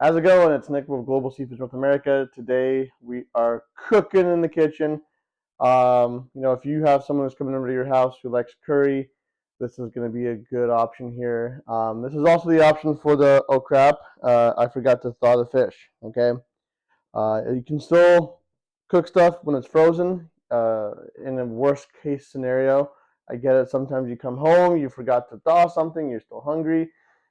How's it going? It's Nick with Global Seafoods North America. Today we are cooking in the kitchen. If you have someone who's coming over to your house who likes curry, this is going to be a good option here. This is also the option for the, oh crap, I forgot to thaw the fish, okay? You can still cook stuff when it's frozen. In a worst case scenario, I get it. Sometimes you come home, you forgot to thaw something, you're still hungry.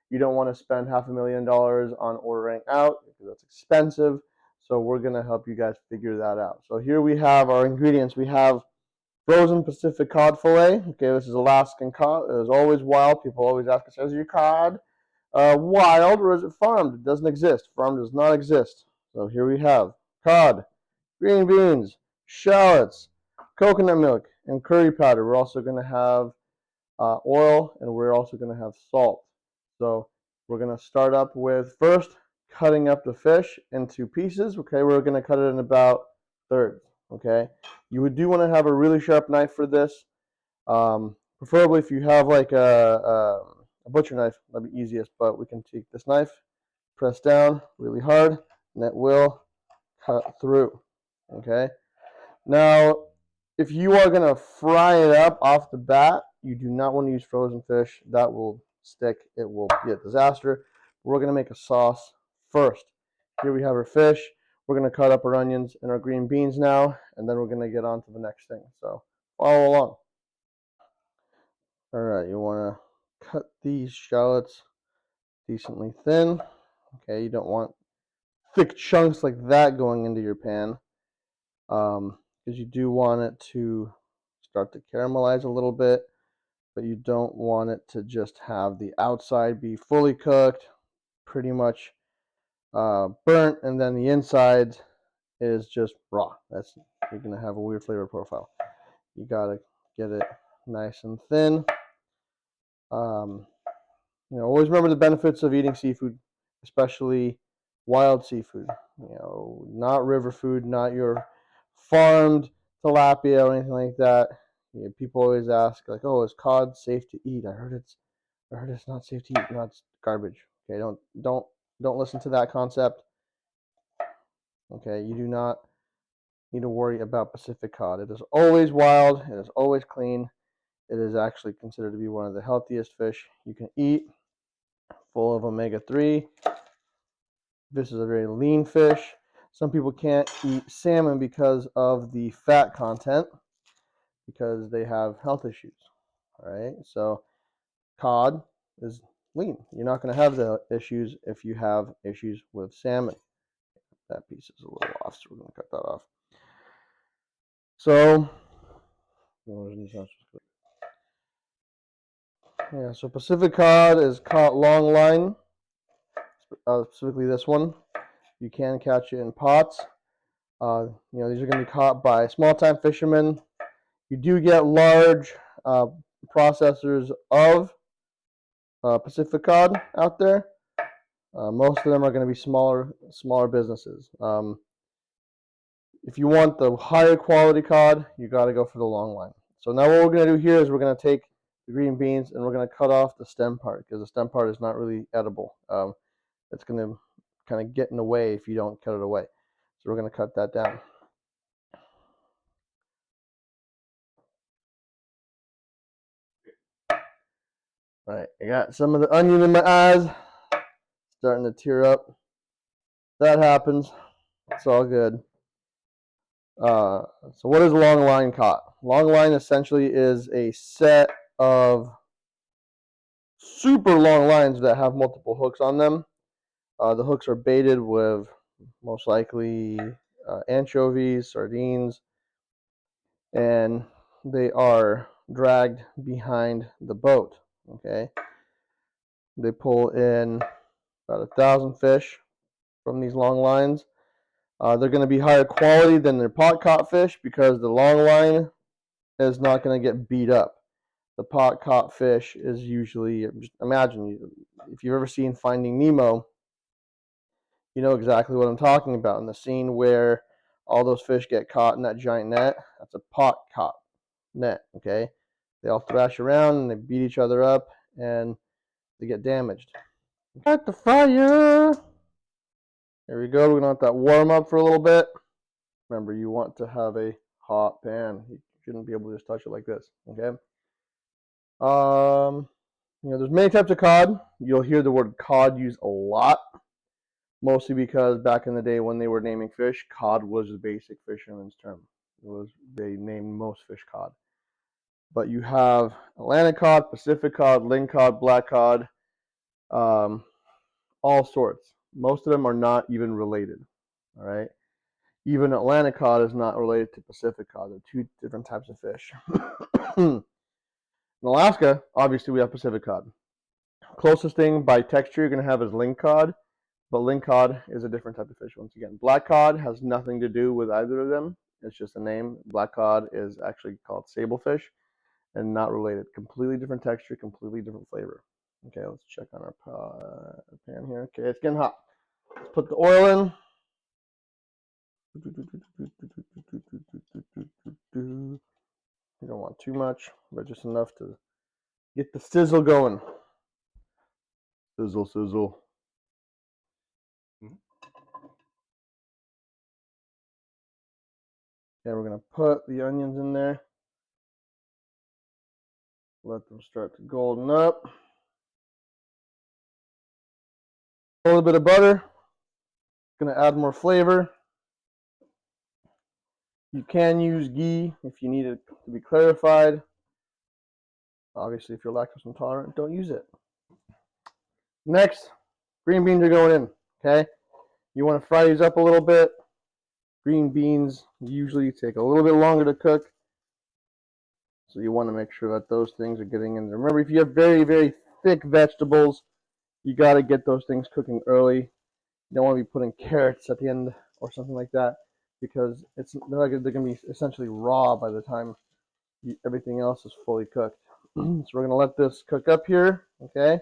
You don't want to spend $500,000 on ordering out because that's expensive. So we're going to help you guys figure that out. So here we have our ingredients. We have frozen Pacific cod fillet. Okay, this is Alaskan cod. It is always wild. People always ask us, is your cod wild or is it farmed? It doesn't exist. Farmed does not exist. So here we have cod, green beans, shallots, coconut milk, and curry powder. We're also going to have oil, and we're also going to have salt. So we're going to start up with first cutting up the fish into pieces. Okay, we're going to cut it in about thirds. Okay, you do want to have a really sharp knife for this. Preferably if you have like a butcher knife, that'd be easiest. But we can take this knife, press down really hard, and it will cut through. Okay. Now, if you are going to fry it up off the bat, you do not want to use frozen fish. That will stick. It will be a disaster. We're going to make a sauce first. Here we have our fish. We're going to cut up our onions and our green beans now, and then we're going to get on to the next thing. So follow along. All right, you want to cut these shallots decently thin. Okay, you don't want thick chunks like that going into your pan. Because you do want it to start to caramelize a little bit, but you don't want it to just have the outside be fully cooked, pretty much burnt, and then the inside is just raw. You're gonna have a weird flavor profile. You gotta get it nice and thin. Always remember the benefits of eating seafood, especially wild seafood. Not river food, not your farmed tilapia or anything like that. People always ask, like, "Oh, is cod safe to eat?" I heard it's not safe to eat. No, it's garbage. Okay, don't listen to that concept. Okay, you do not need to worry about Pacific cod. It is always wild. It is always clean. It is actually considered to be one of the healthiest fish you can eat, full of omega-3. This is a very lean fish. Some people can't eat salmon because of the fat content, because they have health issues. All right, so cod is lean. You're not going to have the issues if you have issues with salmon. That piece is a little off, so we're going to cut that off. So, yeah, so Pacific cod is caught long line, specifically this one. You can catch it in pots. These are going to be caught by small-time fishermen. You do get large processors of Pacific cod out there. Most of them are going to be smaller businesses. If you want the higher quality cod, you got to go for the long line. So now what we're going to do here is we're going to take the green beans and we're going to cut off the stem part, because the stem part is not really edible. It's going to kind of get in the way if you don't cut it away. So we're going to cut that down. All right, I got some of the onion in my eyes, starting to tear up. That happens. It's all good. So what is long line caught? Long line essentially is a set of super long lines that have multiple hooks on them. The hooks are baited with most likely anchovies, sardines, and they are dragged behind the boat. Okay, they pull in about 1,000 fish from these long lines. They're going to be higher quality than their pot caught fish because the long line is not going to get beat up. The pot caught fish is usually, just imagine, if you've ever seen Finding Nemo, you know exactly what I'm talking about. In the scene where all those fish get caught in that giant net, that's a pot caught net, okay? They all thrash around and they beat each other up and they get damaged. At the fire! Here we go. We're gonna let that warm up for a little bit. Remember, you want to have a hot pan. You shouldn't be able to just touch it like this. Okay. There's many types of cod. You'll hear the word cod used a lot, mostly because back in the day when they were naming fish, cod was the basic fisherman's term. They named most fish cod. But you have Atlantic cod, Pacific cod, ling cod, black cod, um, all sorts. Most of them are not even related. All right. Even Atlantic cod is not related to Pacific cod. They're two different types of fish. In Alaska, obviously, we have Pacific cod. Closest thing by texture you're going to have is ling cod, but ling cod is a different type of fish once again. Black cod has nothing to do with either of them. It's just a name. Black cod is actually called sablefish and not related. Completely different texture, completely different flavor. Okay, let's check on our pan here. Okay, it's getting hot. Let's put the oil in. You don't want too much, but just enough to get the sizzle going. Sizzle, sizzle. Okay, we're going to put the onions in there. Let them start to golden up. A little bit of butter. Going to add more flavor. You can use ghee if you need it to be clarified. Obviously, if you're lactose intolerant, don't use it. Next, green beans are going in. Okay, you want to fry these up a little bit. Green beans usually take a little bit longer to cook, so you want to make sure that those things are getting in there. Remember, if you have very, very thick vegetables, you got to get those things cooking early. You don't want to be putting carrots at the end or something like that, because they're going to be essentially raw by the time everything else is fully cooked. So we're going to let this cook up here, okay?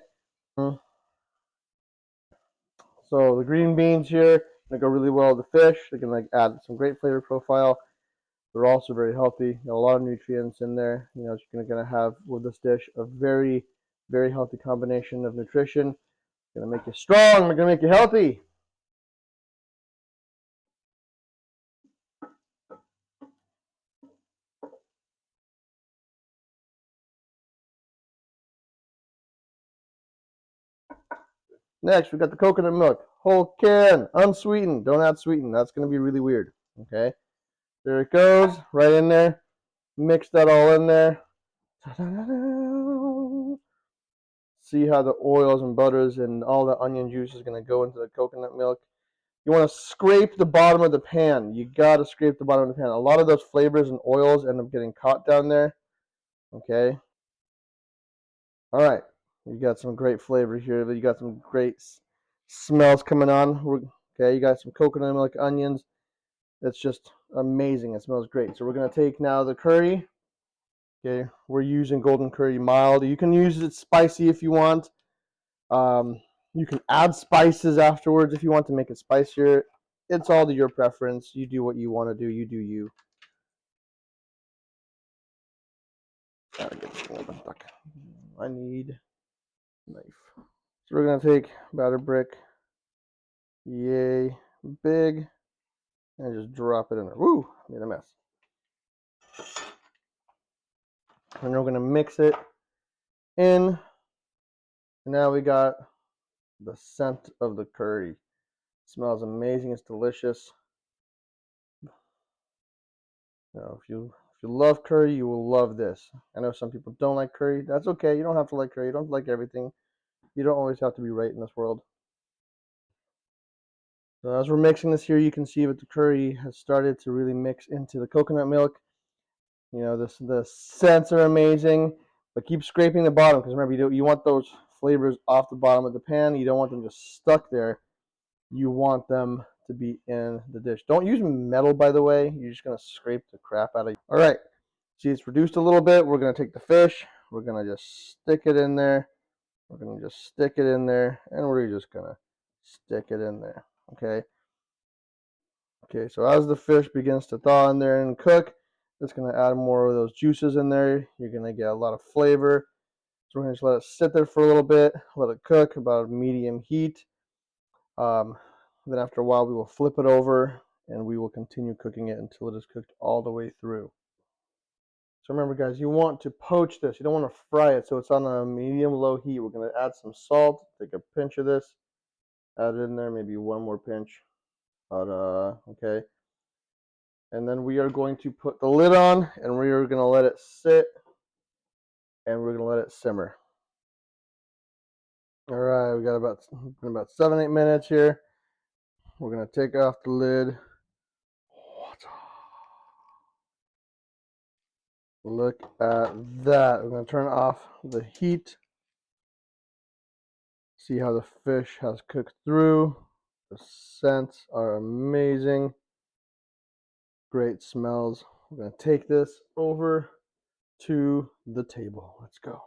So the green beans here going to go really well with the fish. They're going to add some great flavor profile. They're also very healthy. Got a lot of nutrients in there. You're going to have with this dish a very, very healthy combination of nutrition. Going to make you strong. They're going to make you healthy. Next, we got the coconut milk. Whole can, unsweetened. Don't add sweetened. That's going to be really weird. Okay. There it goes. Right in there. Mix that all in there. Ta-da-da-da. See how the oils and butters and all the onion juice is going to go into the coconut milk. You want to scrape the bottom of the pan. You got to scrape the bottom of the pan. A lot of those flavors and oils end up getting caught down there. Okay. All right. You got some great flavor here. You got some great smells coming on. Okay. You got some coconut milk, onions. It's just amazing. It smells great. So we're going to take now the curry. Okay. We're using golden curry mild. You can use it spicy if you want. You can add spices afterwards if you want to make it spicier. It's all to your preference. You do what you want to do. You do you. I need a knife. So we're going to take batter brick, yay big, and just drop it in there. Woo! Made a mess. And we're going to mix it in. And now we got the scent of the curry. It smells amazing. It's delicious. If you love curry, you will love this. I know some people don't like curry. That's okay. You don't have to like curry. You don't like everything. You don't always have to be right in this world. So as we're mixing this here, you can see that the curry has started to really mix into the coconut milk. The scents are amazing, but keep scraping the bottom because remember, you want those flavors off the bottom of the pan. You don't want them just stuck there. You want them to be in the dish. Don't use metal, by the way. You're just going to scrape the crap out of it. All right. See, it's reduced a little bit. We're going to take the fish. We're going to just stick it in there. We're going to just stick it in there, and we're just going to stick it in there. Okay. Okay, so as the fish begins to thaw in there and cook, it's going to add more of those juices in there. You're going to get a lot of flavor. So we're going to just let it sit there for a little bit, let it cook about medium heat. Then after a while, we will flip it over and we will continue cooking it until it is cooked all the way through. So remember, guys, you want to poach this. You don't want to fry it, so it's on a medium-low heat. We're going to add some salt. Take a pinch of this, add it in there, maybe one more pinch. But okay. And then we are going to put the lid on, and we are going to let it sit, and we're going to let it simmer. All right, we got about 7-8 minutes here. We're going to take off the lid. Look at that. We're going to turn off the heat. See how the fish has cooked through. The scents are amazing. Great smells. We're going to take this over to the table. Let's go.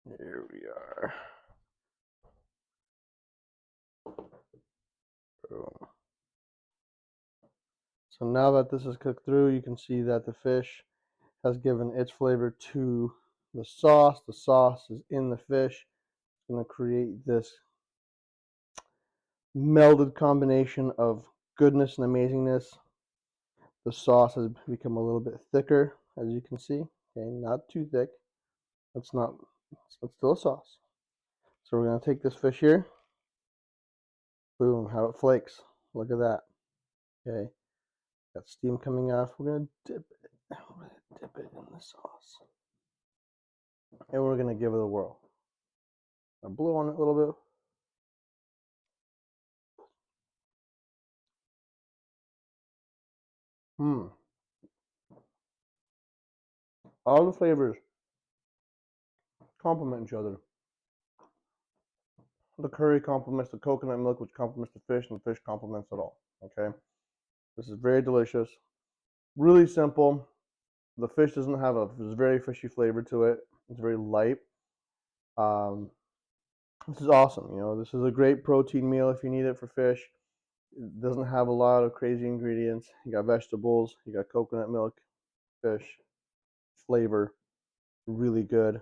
Here we are. Boom. So now that this is cooked through, you can see that the fish has given its flavor to the sauce. The sauce is in the fish. It's going to create this melded combination of goodness and amazingness. The sauce has become a little bit thicker, as you can see. Okay, not too thick. It's still a sauce. So we're going to take this fish here. Boom, how it flakes. Look at that. Okay, got steam coming off. We're going to dip it. Dip it in the sauce. And we're going to give it a whirl. I blow on it a little bit. All the flavors complement each other. The curry complements the coconut milk, which complements the fish, and the fish complements it all. Okay, this is very delicious. Really simple. The fish doesn't have a very fishy flavor to it. It's very light. This is awesome. You know, this is a great protein meal if you need it for fish. It doesn't have a lot of crazy ingredients. You got vegetables, you got coconut milk, fish, flavor, really good.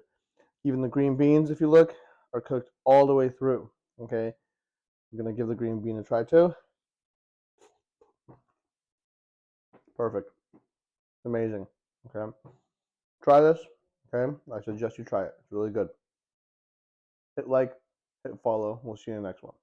Even the green beans, if you look, are cooked all the way through. Okay, I'm gonna give the green bean a try too. Perfect, amazing. Okay, try this. Okay, I suggest you try it. It's really good. Hit like, hit follow. We'll see you in the next one.